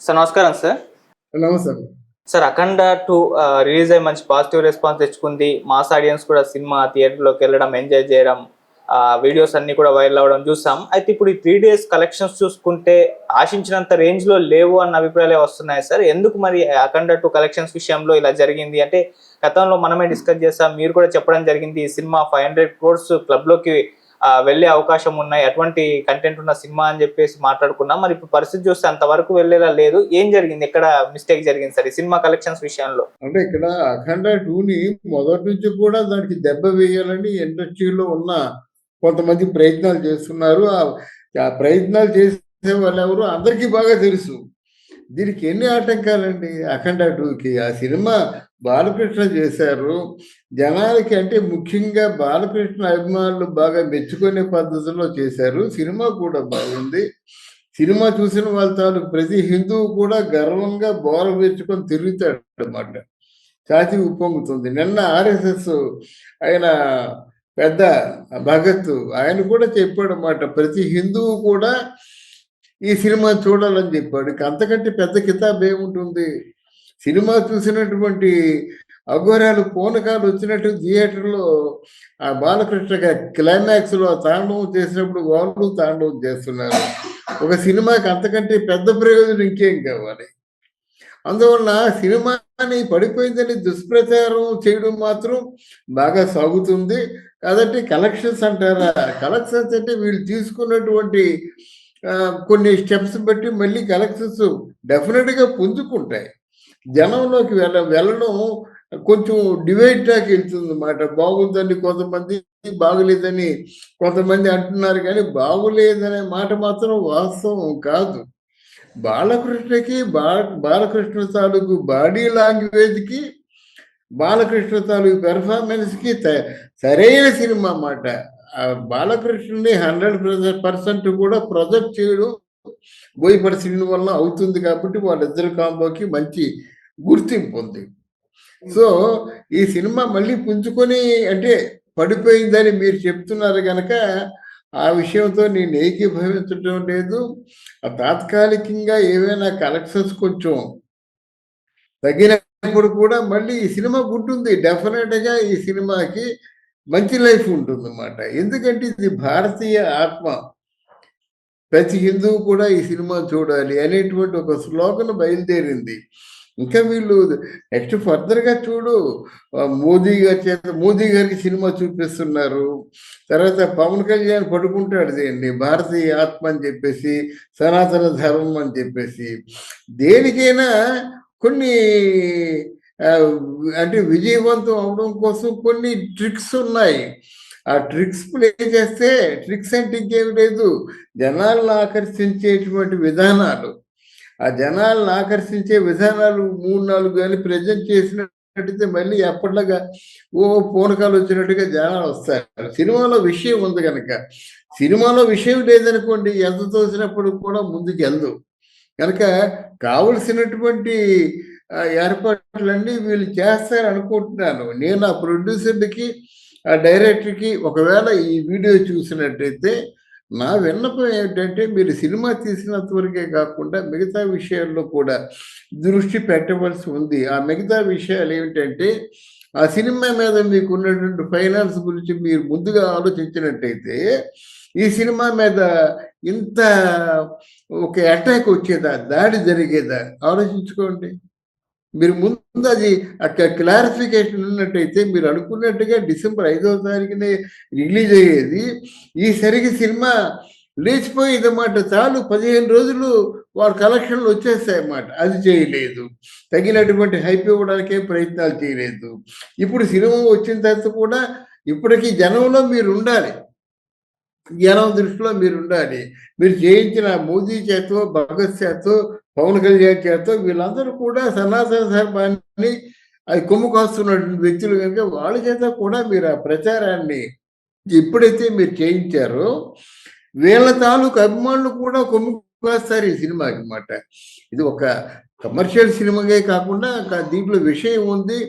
Sir నమస్కారం sir. నమస్తే. Sir 'అఖండ 2' release అయ్యి మంచి పాజిటివ్ రెస్పాన్స్ తెచ్చుకుంది. మాస్ ఆడియన్స్ కూడా సినిమా థియేటర్‌లోకి వెళ్ళడం, ఎంజాయ్ చేయడం, వీడియోస్ అన్నీ కూడా వైరల్ అవ్వడం చూసాం. అయితే ఇప్పుడు ఈ 3 డేస్ కలెక్షన్స్ చూసుకుంటే ఆశించినంత రేంజ్‌లో లేవు అన్న అభిప్రాయాలే వస్తున్నాయి సార్. ఎందుకు మరి 'అఖండ 2' కలెక్షన్స్ విషయంలో ఇలా జరిగింది? అంటే గతంలో మనమే డిస్కస్ చేసాం. మీరు కూడా చెప్పడం జరిగింది. ఈ సినిమా 500 క్రోర్స్ క్లబ్‌లోకి వెళ్ళే అవకాశం ఉన్నాయి. అటువంటి కంటెంట్ ఉన్న సినిమా అని చెప్పేసి మాట్లాడుకున్నాం. మరి ఇప్పుడు పరిస్థితి చూస్తే అంతవరకు వెళ్ళేలా లేదు. ఏం జరిగింది? ఎక్కడ మిస్టేక్ జరిగింది సార్ ఈ సినిమా కలెక్షన్స్ విషయంలో? అంటే ఇక్కడ 'అఖండ 2'ని మొదటి నుంచి కూడా దానికి దెబ్బ వేయాలని ఇండస్ట్రీలో ఉన్న కొంతమంది ప్రయత్నాలు చేస్తున్నారు. ఆ ప్రయత్నాలు చేసే వాళ్ళెవరు అందరికీ బాగా తెలుసు. దీనికి ఎన్ని ఆటంకాలండి 'అఖండ 2'కి. ఆ సినిమా బాలకృష్ణ చేశారు. జనాలకి అంటే ముఖ్యంగా బాలకృష్ణ అభిమానులు బాగా మెచ్చుకునే పద్ధతిలో చేశారు. సినిమా కూడా బాగుంది. సినిమా చూసిన వాళ్ళ తాలూకు ప్రతి హిందువు కూడా గర్వంగా బోర వేర్చుకొని తిరుగుతాడు అన్నమాట. ఛాతీ ఉప్పొంగుతుంది. నిన్న ఆర్ఎస్ఎస్ ఆయన పెద్ద భగత్ ఆయన కూడా చెప్పాడన్నమాట. ప్రతి హిందువు కూడా ఈ సినిమా చూడాలని చెప్పాడు. ఇంక అంతకంటే పెద్ద కితాబ్ ఏముంటుంది? సినిమా చూసినటువంటి అఘోరాలు పూనకాలు వచ్చినట్టు థియేటర్లో ఆ బాలకృష్ణ క్లైమాక్స్లో తాండవం చేసినప్పుడు వాళ్ళు తాండవం చేస్తున్నారు. ఒక సినిమాకి అంతకంటే పెద్ద ప్రయోజనం ఇంకేం కావాలి? అందువల్ల సినిమాని పడిపోయిందని దుష్ప్రచారం చేయడం మాత్రం బాగా సాగుతుంది. కాబట్టి కలెక్షన్స్ అంటారా? కలెక్షన్స్ అంటే వీళ్ళు తీసుకున్నటువంటి కొన్ని స్టెప్స్ బట్టి మళ్ళీ కలెక్షన్స్ డెఫినెట్గా పుంజుకుంటాయి. జనంలోకి వెళ్ళడం కొంచెం డివైడ్ టాక్ వెళ్తుంది అన్నమాట. బాగుందని కొంతమంది, బాగులేదని కొంతమంది అంటున్నారు. కానీ బాగులేదనే మాట మాత్రం వాస్తవం కాదు. బాలకృష్ణకి బాలకృష్ణ తాలూకు బాడీ లాంగ్వేజ్కి బాలకృష్ణ తాలూకు పెర్ఫార్మెన్స్కి సరైన సినిమా అన్నమాట. బాలకృష్ణని 100% కూడా ప్రొజెక్ట్ చేయడం బోయపాటి శ్రీను వల్ల అవుతుంది. కాబట్టి వాళ్ళిద్దరు కాంబోకి మంచి గుర్తింపు ఉంది. సో ఈ సినిమా మళ్ళీ పుంజుకొని అంటే పడిపోయిందని మీరు చెప్తున్నారు కనుక ఆ విషయంతో నేను ఏకీభవించడం లేదు. తాత్కాలికంగా ఏవైనా కలెక్షన్స్ కొంచెం తగ్గినప్పుడు కూడా మళ్ళీ ఈ సినిమా ఉంటుంది. డెఫినెట్గా ఈ సినిమాకి మంచి లైఫ్ ఉంటుంది అన్నమాట. ఎందుకంటే ఇది భారతీయ ఆత్మ, ప్రతి హిందువు కూడా ఈ సినిమా చూడాలి అనేటువంటి ఒక స్లోగన్ బయలుదేరింది. ఇంకా వీళ్ళు నెక్స్ట్ ఫర్దర్గా చూడు, మోదీ గారికి సినిమా చూపిస్తున్నారు. తర్వాత పవన్ కళ్యాణ్ పడుకుంటాడు దేన్ని భారతీయ ఆత్మ అని చెప్పేసి, సనాతన ధర్మం అని చెప్పేసి. దేనికైనా కొన్ని అంటే విజయవంతం అవడం కోసం కొన్ని ట్రిక్స్ ఉన్నాయి. ఆ ట్రిక్స్ ప్లే చేస్తే, ట్రిక్స్ అంటే ఇంకేమి లేదు, జనాలను ఆకర్షించేటువంటి విధానాలు. ఆ జనాలను ఆకర్షించే విధానాలు 3-4 కానీ ప్రజెంట్ చేసినట్టయితే మళ్ళీ ఎప్పటిలాగా పూనకాలు వచ్చినట్టుగా జనాలు వస్తారు. సినిమాలో విషయం ఉంది కనుక. సినిమాలో విషయం లేదనుకోండి, ఎంత తోసినప్పుడు కూడా ముందుకు వెళ్దు. కనుక కావలసినటువంటి ఏర్పాట్లన్నీ వీళ్ళు చేస్తారనుకుంటున్నాను. నేను ఆ ప్రొడ్యూసర్కి, ఆ డైరెక్టర్కి ఒకవేళ ఈ వీడియో చూసినట్టయితే నా విన్నపం ఏంటంటే, మీరు సినిమా తీసినంత వరకే కాకుండా మిగతా విషయాల్లో కూడా దృష్టి పెట్టవలసి ఉంది. ఆ మిగతా విషయాలు ఏమిటంటే, ఆ సినిమా మీద మీకు ఉన్నటువంటి ఫైనాన్స్ గురించి మీరు ముందుగా ఆలోచించినట్టయితే ఈ సినిమా మీద ఇంత ఒక అటాక్ వచ్చేదా, దాడి జరిగేదా ఆలోచించుకోండి. మీరు ముందు అది క్లారిఫికేషన్ ఉన్నట్టయితే మీరు అనుకున్నట్టుగా డిసెంబర్ 5వ తారీఖునే రిలీజ్ అయ్యేది. ఈసరికి సినిమా లేచిపోయేదన్నమాట. చాలు 15 రోజులు వాళ్ళ కలెక్షన్లు వచ్చేస్తాయన్నమాట. అది చేయలేదు. తగినటువంటి హైప్ ఇవ్వడానికే ప్రయత్నాలు చేయలేదు. ఇప్పుడు సినిమా వచ్చిన తర్వాత కూడా ఇప్పటికీ జనంలో మీరు ఉండాలి, జనం దృష్టిలో మీరు ఉండాలి. మీరు చేయించిన మోదీ చేతో, భగత్ చేతో, పవన్ కళ్యాణ్ చేతో వీళ్ళందరూ కూడా సనాతన ధర్మాన్ని అది కొమ్ము కాస్తున్నటువంటి వ్యక్తులు కనుక వాళ్ళ చేత కూడా మీరు ఆ ప్రచారాన్ని ఎప్పుడైతే మీరు చేయించారో వీళ్ళ తాలూకు అభిమానులు కూడా కొమ్ము కాస్తారు ఈ సినిమాకి అన్నమాట. ఇది ఒక కమర్షియల్ సినిమాగే కాకుండా దీంట్లో విషయం ఉంది.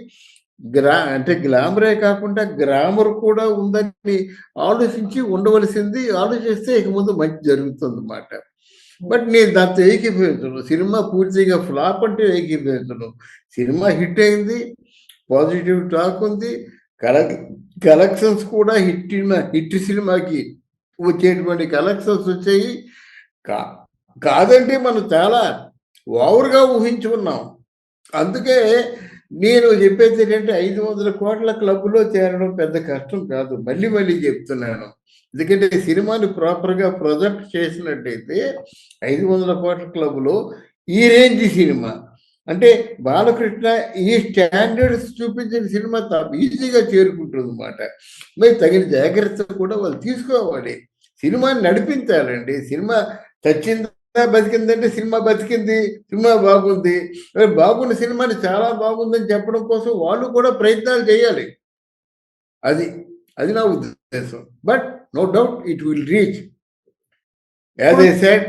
అంటే గ్లామరే కాకుండా గ్రామర్ కూడా ఉందని ఆలోచించి ఉండవలసింది. ఆలోచిస్తే ఇక ముందు మంచి జరుగుతుంది అన్నమాట. బట్ నేను దాంతో ఏకీభవించను. సినిమా పూర్తిగా ఫ్లాప్ అంటే ఏకీభవించను. సినిమా హిట్ అయింది, పాజిటివ్ టాక్ ఉంది, కలెక్షన్స్ కూడా హిట్ సినిమాకి వచ్చేటువంటి కలెక్షన్స్ వచ్చాయి. కాదంటే మనం చాలా ఓవర్గా ఊహించుకున్నాం. అందుకే నేను చెప్పేది ఏంటంటే 500 కోట్ల క్లబ్లో చేరడం పెద్ద కష్టం కాదు. మళ్ళీ మళ్ళీ చెప్తున్నాను. ఎందుకంటే సినిమాని ప్రాపర్గా ప్రొజెక్ట్ చేసినట్టయితే 500 కోట్ల క్లబ్లో ఈ రేంజ్ సినిమా అంటే బాలకృష్ణ ఈ స్టాండర్డ్స్ చూపించిన సినిమా ఈజీగా చేరుకుంటుంది అన్నమాట. మరి తగిన జాగ్రత్త కూడా వాళ్ళు తీసుకోవాలి. సినిమాని నడిపించాలండి. సినిమా చచ్చిందా బతికిందంటే సినిమా బతికింది, సినిమా బాగుంది. బాగున్న సినిమాని చాలా బాగుందని చెప్పడం కోసం వాళ్ళు కూడా ప్రయత్నాలు చేయాలి. అది అది నా ఉద్దేశం. But no doubt it will reach. As I said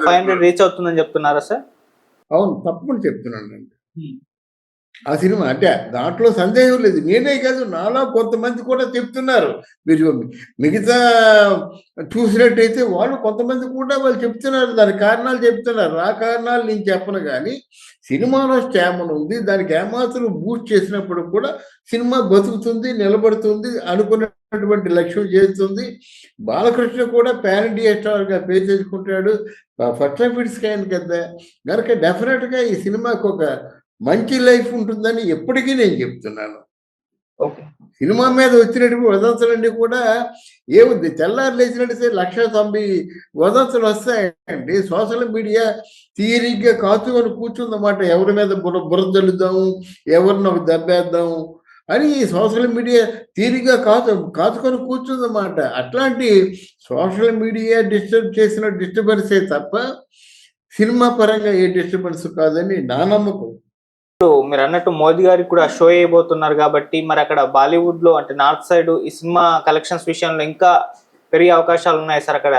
500 reach అవుతుందని చెప్తున్నారా సార్? అవును, తప్పకుండా చెప్తున్నానండి. ఆ సినిమా అంటే దాంట్లో సందేహం లేదు. నేనే కాదు, నాలా కొంతమంది కూడా చెప్తున్నారు. మీరు మిగతా చూసినట్టయితే వాళ్ళు కొంతమంది కూడా వాళ్ళు చెప్తున్నారు, దానికి కారణాలు చెప్తున్నారు. ఆ కారణాలు నేను చెప్పను, కానీ సినిమాలో స్టామినా ఉంది. దానికి ఏమాత్రం బూస్ట్ చేసినప్పుడు కూడా సినిమా బతుకుతుంది, నిలబడుతుంది, అనుకున్నటువంటి లక్ష్యం చేస్తుంది. బాలకృష్ణ కూడా పాన్ ఇండియా స్టార్గా పేరు తెచ్చుకుంటాడు. ఫస్ట్ ఆఫ్ ఇట్స్ కైండ్ కదా. కనుక డెఫినెట్గా ఈ సినిమాకి ఒక మంచి లైఫ్ ఉంటుందని ఎప్పటికీ నేను చెప్తున్నాను. సినిమా మీద వచ్చినటువంటి వదంతులన్నీ కూడా ఏముంది, తెల్లారు లేచినట్టు 190 వదంతులు వస్తాయండి. సోషల్ మీడియా తీరిగ్గా కాచుకొని కూర్చుందన్నమాట. ఎవరి మీద బురద జల్లుదాము, ఎవరిని దెబ్బేద్దాము అని సోషల్ మీడియా తీరిగ్గా కాచుకొని కూర్చుందన్నమాట. అట్లాంటి సోషల్ మీడియా డిస్టర్బ్ చేసిన డిస్టర్బెన్సే తప్ప సినిమా పరంగా ఏ డిస్టర్బెన్స్ కాదని నా నమ్మకం. ఇప్పుడు మీరు అన్నట్టు మోదీ గారికి కూడా షో అయిపోతున్నారు కాబట్టి మరి అక్కడ బాలీవుడ్ లో అంటే నార్త్ సైడ్ ఈ సినిమా కలెక్షన్స్ విషయంలో ఇంకా పెరిగే అవకాశాలు ఉన్నాయి సార్. అక్కడ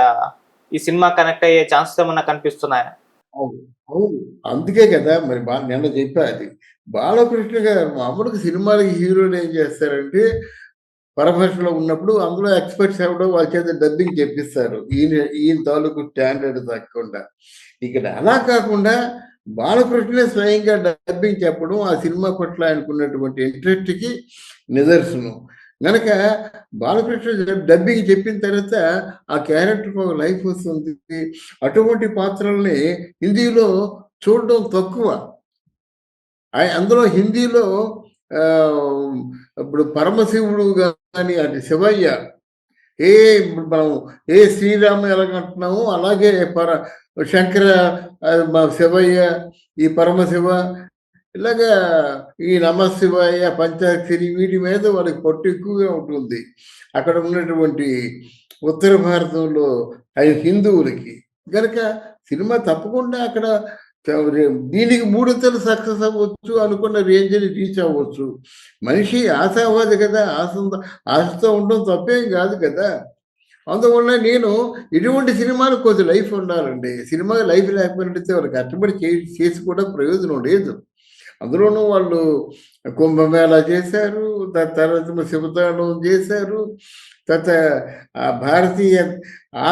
ఈ సినిమా కనెక్ట్ అయ్యే ఛాన్సెస్ ఏమన్నా కనిపిస్తున్నాయా? అవును, అవును, అందుకే కదా మరి నిన్న చెప్పా అది. బాలకృష్ణ గారు మామూలుగా సినిమాలకి హీరోలు ఏం చేస్తారంటే పరభాషలో ఉన్నప్పుడు అందులో ఎక్స్పర్ట్స్ ఎవడో వాళ్ళ చేత డబ్బింగ్ చెప్పిస్తారు, ఈయన తాలూకు స్టాండర్డ్ తగ్గకుండా. ఇక్కడ అలా కాకుండా బాలకృష్ణ స్వయంగా డబ్బింగ్ చెప్పడం ఆ సినిమా పట్ల ఆయనకున్నటువంటి ఇంట్రెస్ట్కి నిదర్శనం. కనుక బాలకృష్ణ డబ్బింగ్ చెప్పిన తర్వాత ఆ క్యారెక్టర్కి ఒక లైఫ్ వస్తుంది. అటువంటి పాత్రల్ని హిందీలో చూడడం తక్కువ. అందులో హిందీలో ఇప్పుడు పరమశివుడు కానీ అది శివయ్య, ఇప్పుడు మనం శ్రీరామ ఎలాగంటున్నాము అలాగే శంకర, శివయ్య, ఈ పరమశివ, ఇలాగా ఈ నమశివయ్య, పంచాక్షరి, వీటి మీద వాళ్ళకి పట్టు ఎక్కువగా ఉంటుంది. అక్కడ ఉన్నటువంటి ఉత్తర భారతంలో అవి హిందువులకి. కనుక సినిమా తప్పకుండా అక్కడ దీనికి 3 సక్సెస్ అవ్వచ్చు, అనుకున్న రేంజ్ని రీచ్ అవ్వచ్చు. మనిషి ఆశావాది కదా, ఆశతో ఉండడం తప్పేం కాదు కదా. అందువల్ల నేను ఇటువంటి సినిమాలు కొద్ది లైఫ్ ఉండాలండి. సినిమా లైఫ్ లేకపోయినట్టయితే వాళ్ళు కష్టపడి చేసి కూడా ప్రయోజనం లేదు. అందులోనూ వాళ్ళు కుంభమేళా చేశారు, తర్వాత శివతాండవం చేశారు, తర్వాత ఆ భారతీయ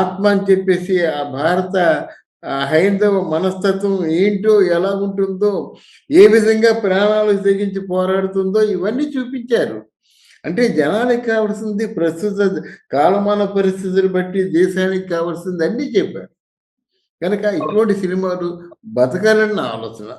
ఆత్మ అని చెప్పేసి ఆ భారత హైందవ మనస్తత్వం ఏంటో, ఎలా ఉంటుందో, ఏ విధంగా ప్రాణాలకు తెగించి పోరాడుతుందో ఇవన్నీ చూపించారు. అంటే జనానికి కావాల్సింది ప్రస్తుత కాలమాన పరిస్థితులు బట్టి దేశానికి కావాల్సింది అన్నీ చెప్పారు. కనుక ఇటువంటి సినిమాలు బతకాలని నా ఆలోచన.